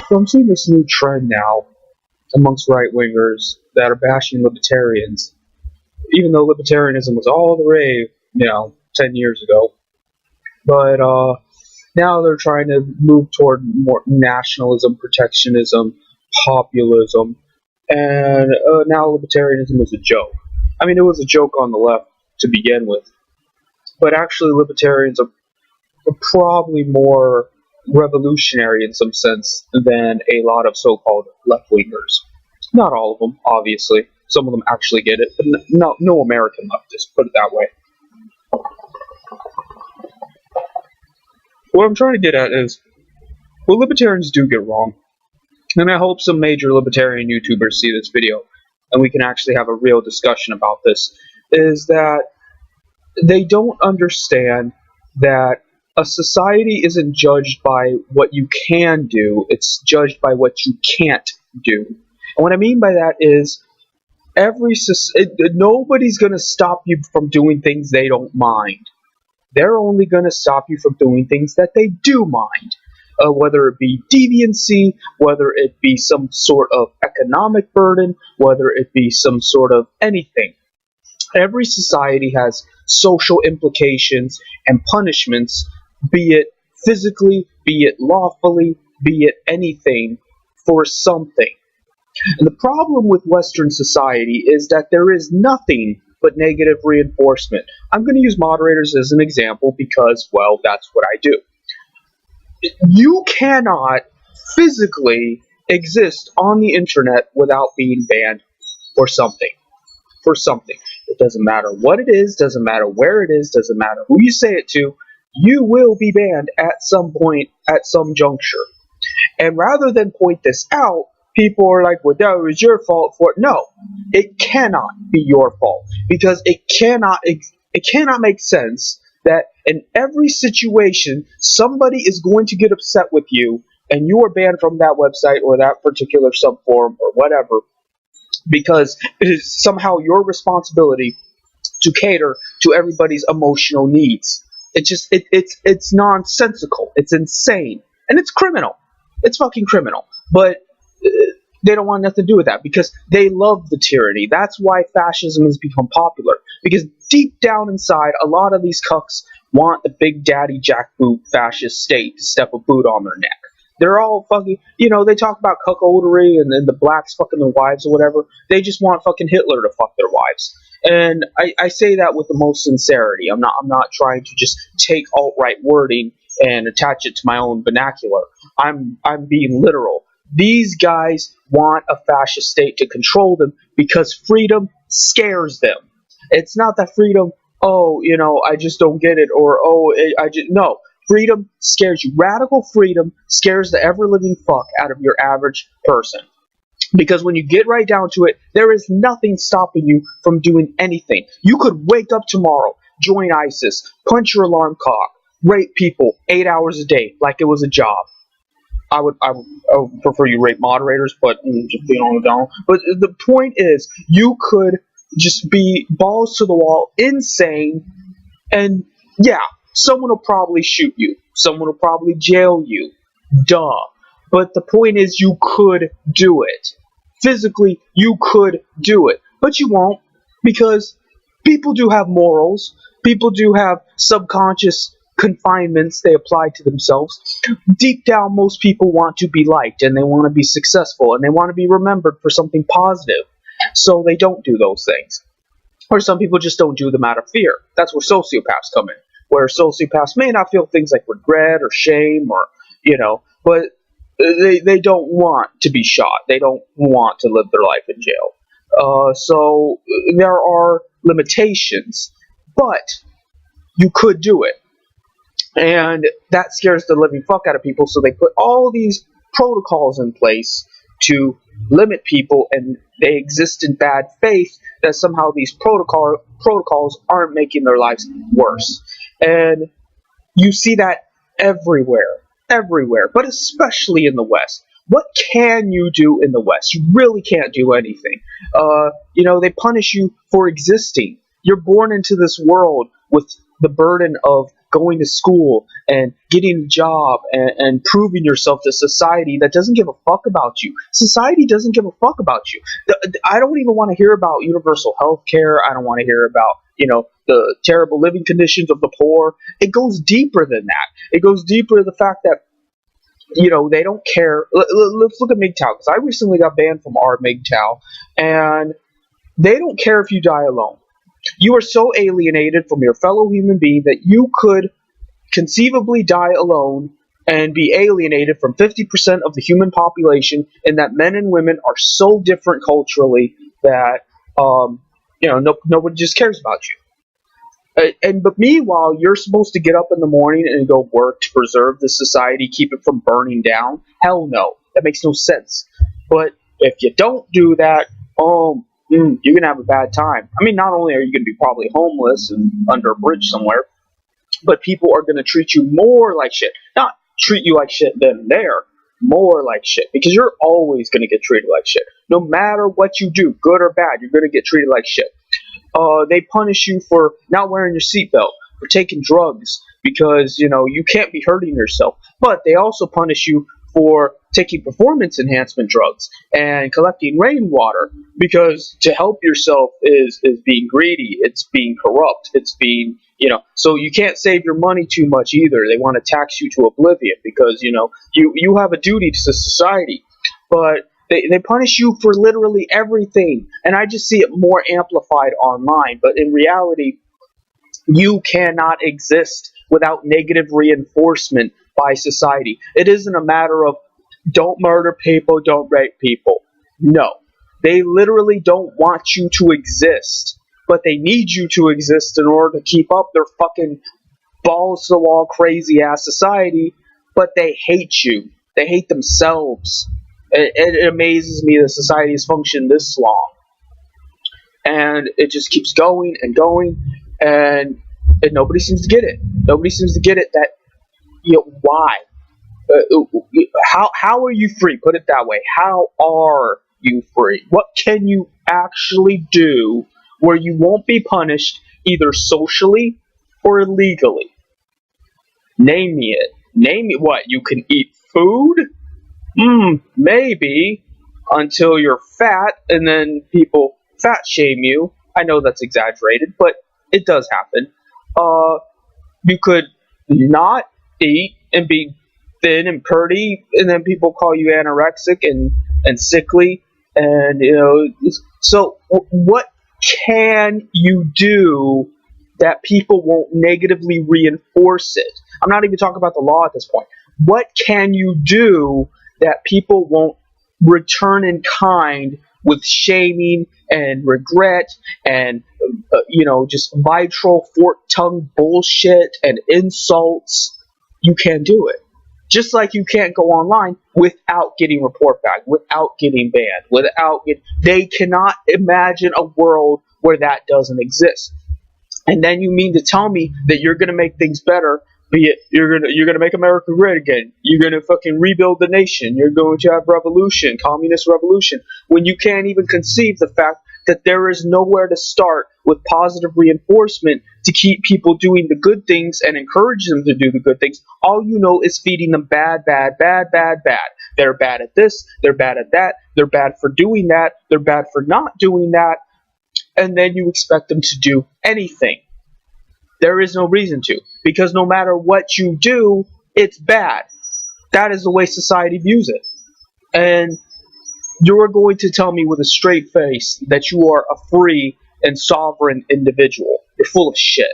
So I'm seeing this new trend now amongst right-wingers that are bashing libertarians, even though libertarianism was all the rage, 10 years ago. But now they're trying to move toward more nationalism, protectionism, populism, and now libertarianism is a joke. I mean, it was a joke on the left to begin with, but actually libertarians are probably more revolutionary in some sense than a lot of so-called left-wingers. Not all of them, obviously. Some of them actually get it, but no American leftists, put it that way. What I'm trying to get at is, what libertarians do get wrong, and I hope some major libertarian YouTubers see this video, and we can actually have a real discussion about this, is that they don't understand that a society isn't judged by what you can do, it's judged by what you can't do. And what I mean by that is, nobody's going to stop you from doing things they don't mind. They're only going to stop you from doing things that they do mind. Whether it be deviancy, whether it be some sort of economic burden, whether it be some sort of anything. Every society has social implications and punishments, be it physically, be it lawfully, be it anything, for something. And the problem with Western society is that there is nothing but negative reinforcement. I'm going to use moderators as an example because, well, that's what I do. You cannot physically exist on the internet without being banned for something. For something. It doesn't matter what it is, doesn't matter where it is, doesn't matter who you say it to, you will be banned at some point, at some juncture. And rather than point this out, people are like, well, that was your fault for it. No, it cannot be your fault, because it cannot make sense that in every situation, somebody is going to get upset with you, and you are banned from that website or that particular subforum or whatever, because it is somehow your responsibility to cater to everybody's emotional needs. It's nonsensical. It's insane. And it's criminal. It's fucking criminal. But they don't want nothing to do with that because they love the tyranny. That's why fascism has become popular. Because deep down inside, a lot of these cucks want the big daddy jackboot fascist state to step a boot on their neck. They're all fucking, they talk about cuckoldry and then the blacks fucking their wives or whatever. They just want fucking Hitler to fuck their wives. And I say that with the most sincerity. I'm not trying to just take alt-right wording and attach it to my own vernacular. I'm being literal. These guys want a fascist state to control them because freedom scares them. It's not that freedom, I just don't get it, or, no. Freedom scares you. Radical freedom scares the ever-living fuck out of your average person. Because when you get right down to it, there is nothing stopping you from doing anything. You could wake up tomorrow, join ISIS, punch your alarm clock, rape people 8 hours a day like it was a job. I would prefer you rape moderators, but just being on the down. But the point is, you could just be balls to the wall, insane, and yeah, someone will probably shoot you. Someone will probably jail you. Duh. But the point is, you could do it. Physically, you could do it. But you won't, because people do have morals. People do have subconscious confinements they apply to themselves. Deep down, most people want to be liked, and they want to be successful, and they want to be remembered for something positive. So they don't do those things. Or some people just don't do them out of fear. That's where sociopaths come in. Where sociopaths may not feel things like regret or shame or, but they don't want to be shot. They don't want to live their life in jail. So there are limitations, but you could do it. And that scares the living fuck out of people, so they put all these protocols in place to limit people, and they exist in bad faith that somehow these protocols aren't making their lives worse. And you see that everywhere, but especially in the West. What can you do in the West? You really can't do anything. They punish you for existing. You're born into this world with the burden of going to school and getting a job and proving yourself to society that doesn't give a fuck about you. Society doesn't give a fuck about you. I don't even want to hear about universal health care. I don't want to hear about, the terrible living conditions of the poor. It goes deeper than that. It goes deeper to the fact that, they don't care. Let's look at MGTOW, because I recently got banned from our MGTOW, and they don't care if you die alone. You are so alienated from your fellow human being that you could conceivably die alone and be alienated from 50% of the human population, and that men and women are so different culturally that nobody just cares about you. But meanwhile, you're supposed to get up in the morning and go work to preserve the society, keep it from burning down. Hell no, that makes no sense. But if you don't do that, you're gonna have a bad time. I mean, not only are you gonna be probably homeless and under a bridge somewhere, but people are gonna treat you more like shit. Not treat you like shit then and there, more like shit, because you're always gonna get treated like shit. No matter what you do, good or bad, you're gonna get treated like shit. They punish you for not wearing your seatbelt, for taking drugs, because you can't be hurting yourself. But they also punish you for taking performance enhancement drugs and collecting rainwater, because to help yourself is being greedy, it's being corrupt, it's being, so you can't save your money too much either. They want to tax you to oblivion, because you have a duty to society. But they punish you for literally everything, and I just see it more amplified online. But in reality, you cannot exist without negative reinforcement by society. It isn't a matter of don't murder people, don't rape people. No. They literally don't want you to exist, but they need you to exist in order to keep up their fucking balls to the wall crazy ass society, but they hate you. They hate themselves. It amazes me that society has functioned this long. And it just keeps going and going, and nobody seems to get it. Nobody seems to get it that, why? How are you free? Put it that way. How are you free? What can you actually do where you won't be punished either socially or illegally? Name me it. Name me what? You can eat food? Maybe, until you're fat, and then people fat shame you. I know that's exaggerated, but it does happen. You could not eat and be thin and pretty, and then people call you anorexic and sickly, and so what can you do that people won't negatively reinforce it? I'm not even talking about the law at this point. What can you do that people won't return in kind with shaming and regret and just vitral fork-tongued bullshit and insults? You can't do it. Just like you can't go online without getting report back, without getting banned, they cannot imagine a world where that doesn't exist. And then you mean to tell me that you're going to make things better, be it you're gonna make America great again, you're gonna fucking rebuild the nation, you're going to have revolution, communist revolution, when you can't even conceive the fact that there is nowhere to start with positive reinforcement to keep people doing the good things and encourage them to do the good things. All you know is feeding them bad. They're bad at this, they're bad at that, they're bad for doing that, they're bad for not doing that, and then you expect them to do anything. There is no reason to, because no matter what you do, it's bad. That is the way society views it. And you're going to tell me with a straight face that you are a free and sovereign individual. You're full of shit.